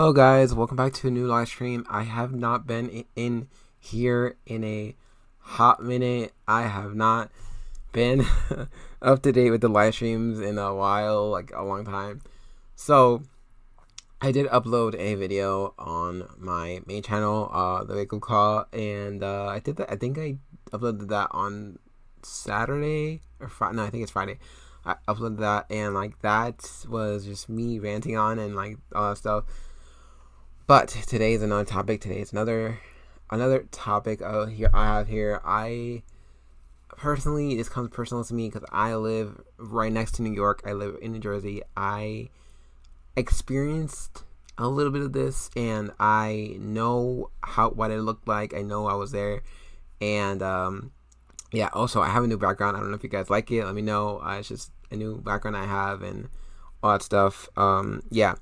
Hello guys, welcome back to a new live stream. I have not been in here in a hot minute. I have not been up to date with the live streams in a while, like a long time. So I did upload a video on my main channel, the Wake Up Call, and I did that. I think I uploaded that on Saturday or Friday. No, I think it's Friday. I uploaded that, and like that was just me ranting on and like all that stuff. But today is another topic. Today is another topic. I personally, this comes personal to me because I live right next to New York. I live in New Jersey. I experienced a little bit of this, and I know what it looked like. I know I was there, and yeah. Also, I have a new background. I don't know if you guys like it. Let me know. It's just a new background I have and all that stuff. Yeah.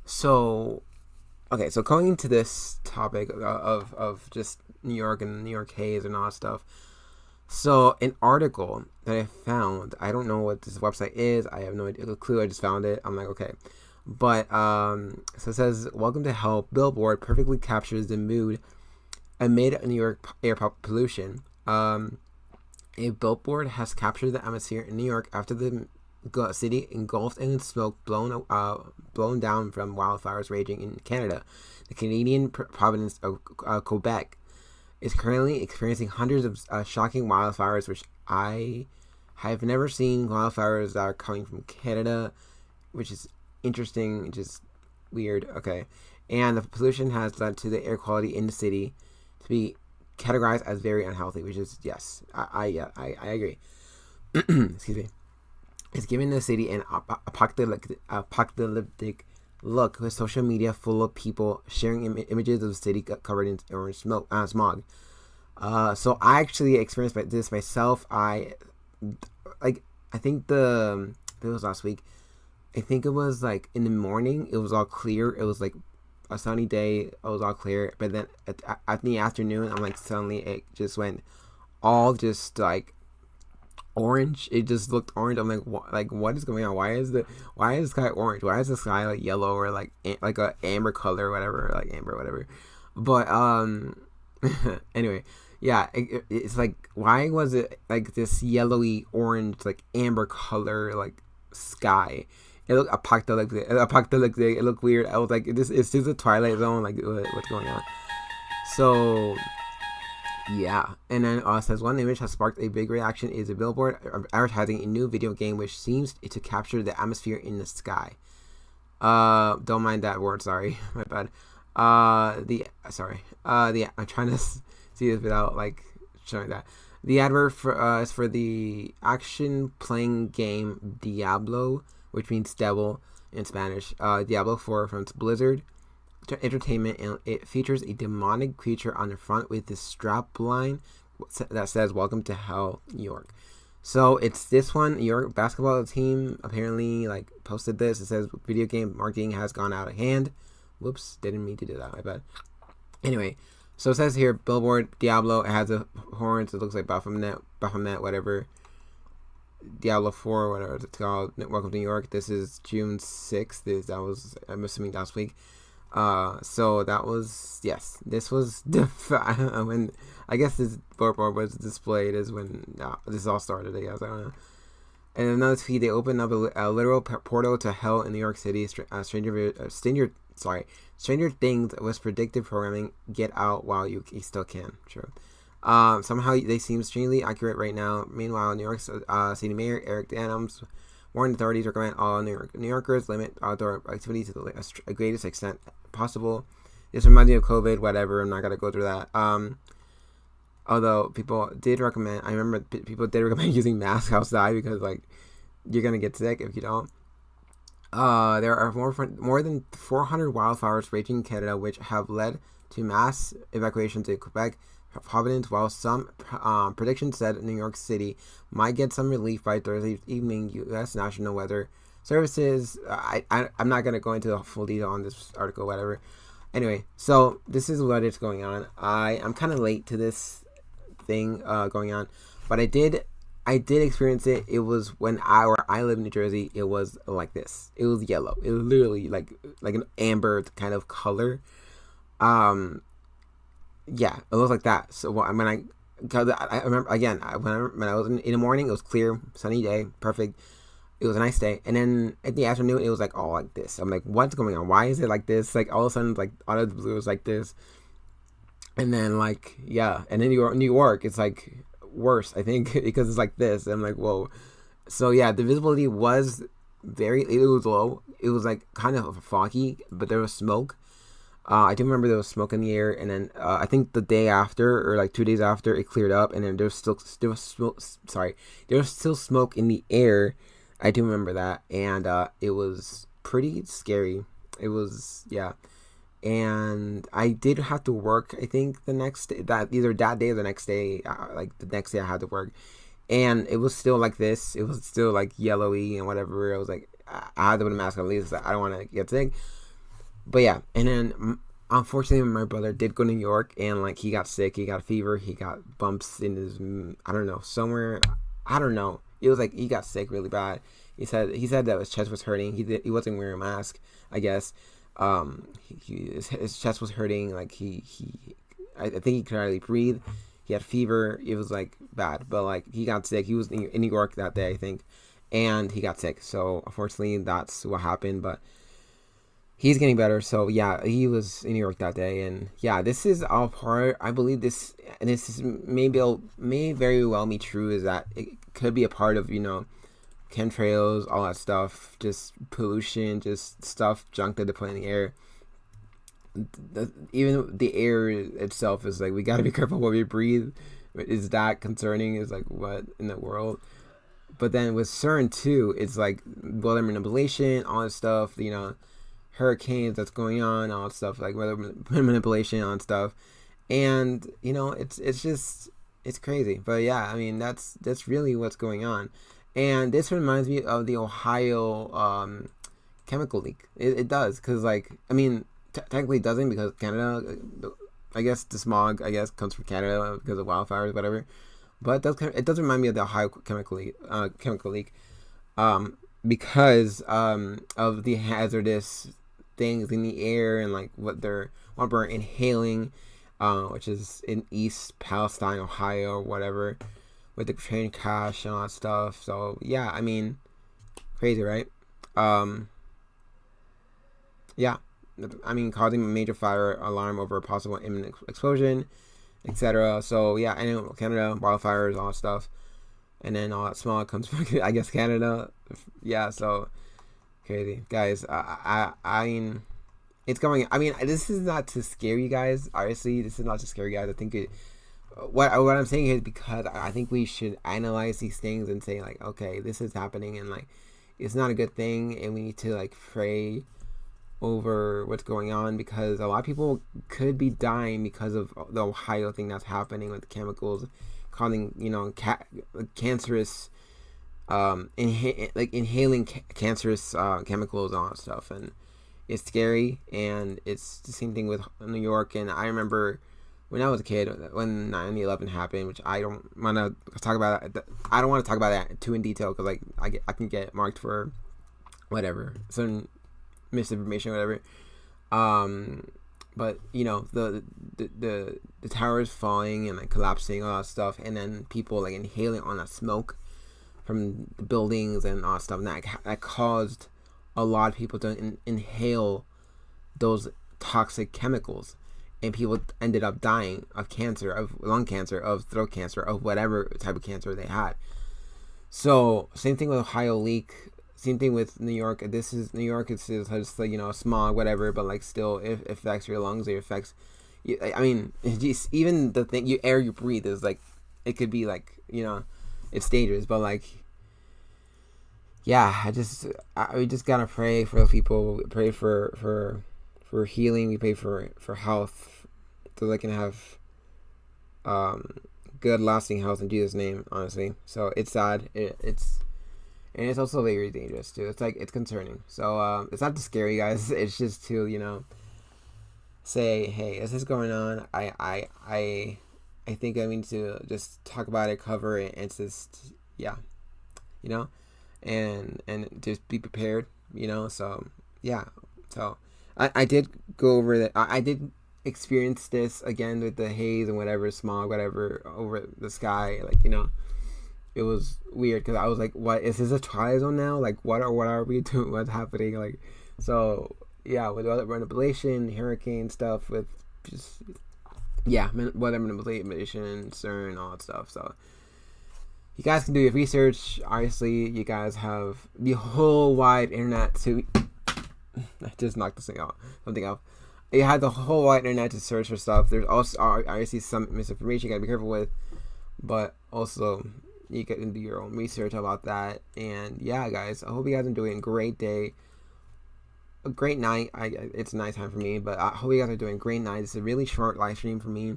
So. Okay, so going into this topic of just New York and New York haze and all that stuff. So an article that I found, I don't know what this website is. I have no clue. I just found it. I'm like, okay. But so it says, welcome to hell. Billboard perfectly captures the mood amid New York air pollution. A billboard has captured the atmosphere in New York after the city engulfed in smoke blown down from wildfires raging in Canada. The Canadian province of Quebec is currently experiencing hundreds of shocking wildfires, which I have never seen wildfires that are coming from Canada, which is interesting, just weird. Okay, and the pollution has led to the air quality in the city to be categorized as very unhealthy, which is yes, I agree. Excuse me. It's giving the city an apocalyptic look, with social media full of people sharing images of the city covered in orange smog. So I actually experienced this myself. I think it was last week. I think it was like in the morning. It was all clear. It was like a sunny day. It was all clear. But then at the afternoon, I'm like, suddenly it just went all just like orange. It just looked orange. I'm like, what is going on? Why is the sky orange? Why is the sky like yellow or like a amber color or whatever, like amber whatever? But anyway, yeah, it's like, why was it like this yellowy orange like amber color like sky? It looked apocalyptic. It looked weird. I was like, it's just a Twilight Zone. Like, what's going on? So yeah, and then says one image has sparked a big reaction is a billboard advertising a new video game which seems to capture the atmosphere in the sky. Don't mind that word. Sorry, my bad. I'm trying to see this without like showing that. The advert is for the action playing game Diablo, which means devil in Spanish. Diablo 4 from Blizzard Entertainment, and it features a demonic creature on the front with this strap line that says "Welcome to Hell, New York." So it's this one. New York basketball team apparently like posted this. It says video game marketing has gone out of hand. Whoops, didn't mean to do that. My bad. Anyway, so it says here billboard Diablo. It has a horns. It looks like Baphomet, whatever. Diablo 4, whatever it's called. Welcome to New York. This is June 6th. That was, I'm assuming, last week. So that was, yes, this was when I guess this billboard was displayed is when this all started, I guess. I don't know. And another feed, they opened up a literal portal to hell in New York City. Stranger Things was predictive programming. Get out while you still can. True. Somehow they seem strangely accurate right now. Meanwhile, New York City Mayor Eric Adams warned authorities recommend all New Yorkers limit outdoor activity to the greatest extent possible. This reminds me of COVID, whatever. I'm not gonna go through that. Although people did recommend, I remember people did recommend using masks outside because like you're gonna get sick if you don't. There are more than 400 wildfires raging in Canada, which have led to mass evacuations in Quebec province, while some predictions said New York City might get some relief by Thursday evening. U.S. National Weather Services. I'm not going to go into the full detail on this article, whatever. Anyway, so this is what is going on. I'm kind of late to this thing going on, but I did I did experience it. It was when I live in New Jersey. It was like this. It was yellow. It was literally like an amber kind of color. Um, yeah, it looks like that. So when cause I remember again when I was in the morning, it was clear, sunny day, perfect. It was a nice day, and then in the afternoon, it was like all like this. I'm like, what's going on? Why is it like this? Like all of a sudden, like out of the blue, it was like this, and then like yeah, and in New York, it's like worse, I think, because it's like this. And I'm like, whoa. So yeah, the visibility was it was low. It was like kind of foggy, but there was smoke. I do remember there was smoke in the air, and then I think the day after, or like 2 days after, it cleared up, and then there was smoke. Sorry, there was still smoke in the air. I do remember that, and it was pretty scary. It was yeah, and I did have to work. I think the next day, that either that day or the next day, like the next day I had to work, and it was still like this. It was still like yellowy and whatever. I was like, I had to put a mask on at least. I don't want to get sick. But yeah, and then unfortunately, my brother did go to New York, and like he got sick. He got a fever. He got bumps in his I don't know, somewhere. I don't know. It was like he got sick really bad. He said that his chest was hurting. He wasn't wearing a mask, I guess. His chest was hurting. Like I think he could hardly breathe. He had fever. It was like bad, but like he got sick. He was in New York that day, I think, and he got sick. So unfortunately, that's what happened. But he's getting better. So yeah, he was in New York that day, and yeah, this is all part. I believe this, and this is may very well be true. Is that it could be a part of chemtrails, all that stuff, just pollution, just stuff, junk that they put in the air. Even the air itself is like, we got to be careful what we breathe. Is that concerning? Is like, what in the world? But then with CERN too, it's like weather manipulation, all that stuff. Hurricanes that's going on, all that stuff, like weather manipulation on stuff, and it's crazy. But yeah, I mean that's really what's going on. And this reminds me of the Ohio chemical leak. It does, because like, I mean, technically it doesn't, because Canada, I guess the smog, I guess, comes from Canada because of wildfires, whatever. But it does remind me of the Ohio chemical leak, because of the hazardous things in the air, and like what we're inhaling, which is in East Palestine, Ohio, or whatever, with the train crash and all that stuff. So yeah, I mean, crazy, right? Yeah, I mean, causing a major fire alarm over a possible imminent explosion, etc. So yeah, I know Canada, wildfires, all that stuff, and then all that smog comes from, I guess, Canada. Yeah, so crazy, guys. I mean, it's going. I mean, this is not to scare you guys. Honestly, this is not to scare you guys. I think what I'm saying is, because I think we should analyze these things and say like, okay, this is happening, and like, it's not a good thing, and we need to like pray over what's going on, because a lot of people could be dying because of the Ohio thing that's happening with the chemicals causing cancerous inhaling cancerous chemicals and all that stuff. And it's scary, and it's the same thing with New York. And I remember when I was a kid, when 9/11 happened, which I don't want to talk about. I don't want to talk about that too in detail, because like I can get marked for whatever, certain misinformation, whatever. But the towers falling and like collapsing, all that stuff, and then people like inhaling on that smoke from the buildings and all that stuff, and that caused a lot of people to inhale those toxic chemicals, and people ended up dying of cancer, of lung cancer, of throat cancer, of whatever type of cancer they had. So same thing with Ohio leak, same thing with New York. This is New York. It's just like, smog, whatever, but like still, it affects your lungs. It affects. I mean, just even the thing, air you breathe is like, it could be like, it's dangerous. But like, yeah, we just gotta pray for people. We pray for healing. We pray for health, so they can have good, lasting health in Jesus' name. Honestly, so it's sad. And it's also very dangerous too. It's like, it's concerning. So it's not to scare you guys. It's just to say, hey, is this going on? I think I need to just talk about it, cover it, and just yeah, you know, and just be prepared, you know. So yeah, so I did go over that. I did experience this again with the haze and whatever, smog, whatever, over the sky. Like, you know, it was weird because I was like, what is this, a twilight zone now? Like, what are we doing? What's happening? Like, so yeah, with weather manipulation, hurricane stuff, with just yeah, weather manipulation, CERN, all that stuff. So you guys can do your research. Obviously, you guys have the whole wide internet to. I just knocked this thing out. Something else. You have the whole wide internet to search for stuff. There's also obviously some misinformation you gotta be careful with, but also you can do your own research about that. And yeah, guys, I hope you guys are doing a great day, a great night. It's nighttime for me, but I hope you guys are doing a great night. It's a really short live stream for me,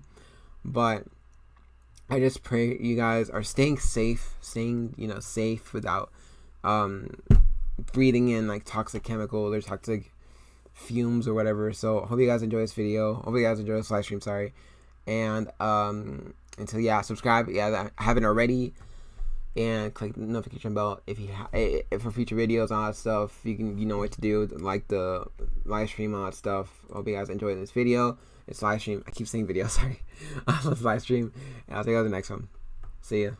but I just pray you guys are staying safe, safe without breathing in like toxic chemicals or toxic fumes or whatever. So hope you guys enjoy this video. Hope you guys enjoy this live stream. Sorry, and until yeah, subscribe. Yeah, I haven't already, and click the notification bell if you for future videos, all that stuff. You know what to do. Like the live stream, all that stuff. Hope you guys enjoyed this video. It's live stream. I keep saying video. Sorry, let's live stream. And I'll see you guys in the next one. See ya.